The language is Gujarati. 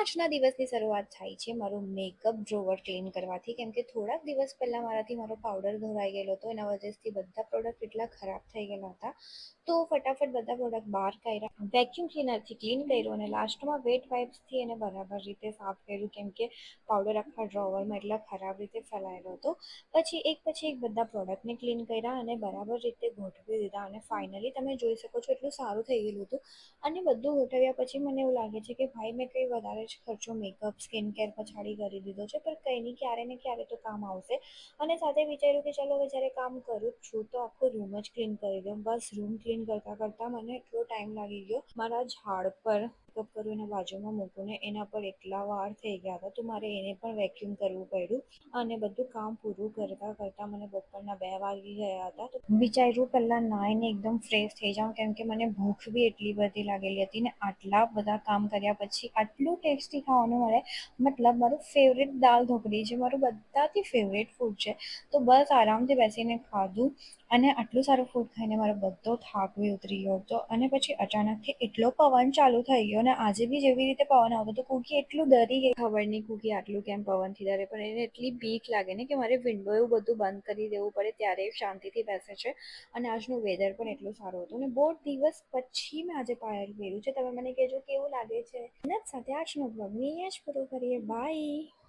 આજના દિવસની શરૂઆત થાય છે મારું મેકઅપ ડ્રોવર ક્લીન કરવાથી, કેમ કે થોડાક દિવસ પહેલાં મારાથી મારો પાવડર ધોવાઈ ગયેલો હતો. એના વજહથી બધા પ્રોડક્ટ એટલા ખરાબ થઈ ગયેલા હતા. તો ફટાફટ બધા પ્રોડક્ટ બહાર કાઢ્યા, વેક્યુમ ક્લીનરથી ક્લીન કર્યું અને લાસ્ટમાં વેટ વાઇપ્સથી એને બરાબર રીતે સાફ કર્યું, કેમ કે પાવડર આખા ડ્રોવરમાં એટલા ખરાબ રીતે ફેલાયેલો હતો. પછી એક બધા પ્રોડક્ટને ક્લીન કર્યા અને બરાબર રીતે ગોઠવી દીધા અને ફાઇનલી તમે જોઈ શકો છો એટલું સારું થઈ ગયેલું હતું. અને બધું ગોઠવ્યા પછી મને એવું લાગે છે કે ભાઈ મેં કંઈ વધારે જ ખર્ચો મેકઅપ સ્કિન કેર પછાડી કરી દીધો છે, પણ કંઈ નહીં, ક્યારે ને ક્યારે તો કામ આવશે. અને સાથે વિચાર્યું કે ચાલો હવે જ્યારે કામ કરું જ છું તો આખો રૂમ જ ક્લીન કરી દઉં. બસ રૂમ ક્લીન કરતાં કરતાં મને એટલો ટાઈમ લાગી ગયો. મારા ઝાડ પર મેકઅપ કર્યું એને બાજુમાં મૂકું ને એના પર એટલા વાર થઈ ગયા હતા, તો મારે એને પણ વેક્યુમ કરવું પડ્યું. અને બધું કામ પૂરું કરતાં કરતાં મને બપોરના 2 વાગી ગયા હતા. તો વિચાર્યું પહેલાં નાહીને એકદમ ફ્રેશ થઈ જાઉં, કેમ કે મને ભૂખ બી એટલી બધી લાગેલી હતી ને આટલા બધા કામ કર્યા પછી આટલું ટેસ્ટી ખાવાનું મળે. મતલબ મારું ફેવરેટ દાલ ઢોકળી છે, મારું બધાથી ફેવરેટ ફૂડ છે. તો બસ આરામથી બેસીને ખાધું અને આટલું સારું ફૂડ ખાઈને મારો બધો થાક બી ઉતરી ગયો હતો. અને પછી અચાનકથી એટલો પવન ચાલુ થઈ ગયો ને આજે બી જેવી રીતે પવન આવતો તો કુકી એટલું ડરી ગઈ. ખબર નહીં કુકી આટલું કેમ પવનથી ડરે, પણ એને એટલી બીક લાગે ને કે મારે વિન્ડો એવું બધું બંધ કરી દેવું પડે ત્યારે શાંતિથી બેસે છે. અને આજનું વેધર પણ એટલું સારું હતું ને બહુ દિવસ પછી મેં આજે પાયલ પહેર્યું છે. તમે મને કહેજો કેવું લાગે છે. એના જ સાથે આજનો બ્લોગ અહીંયા જ પૂરો કરીએ. બાય.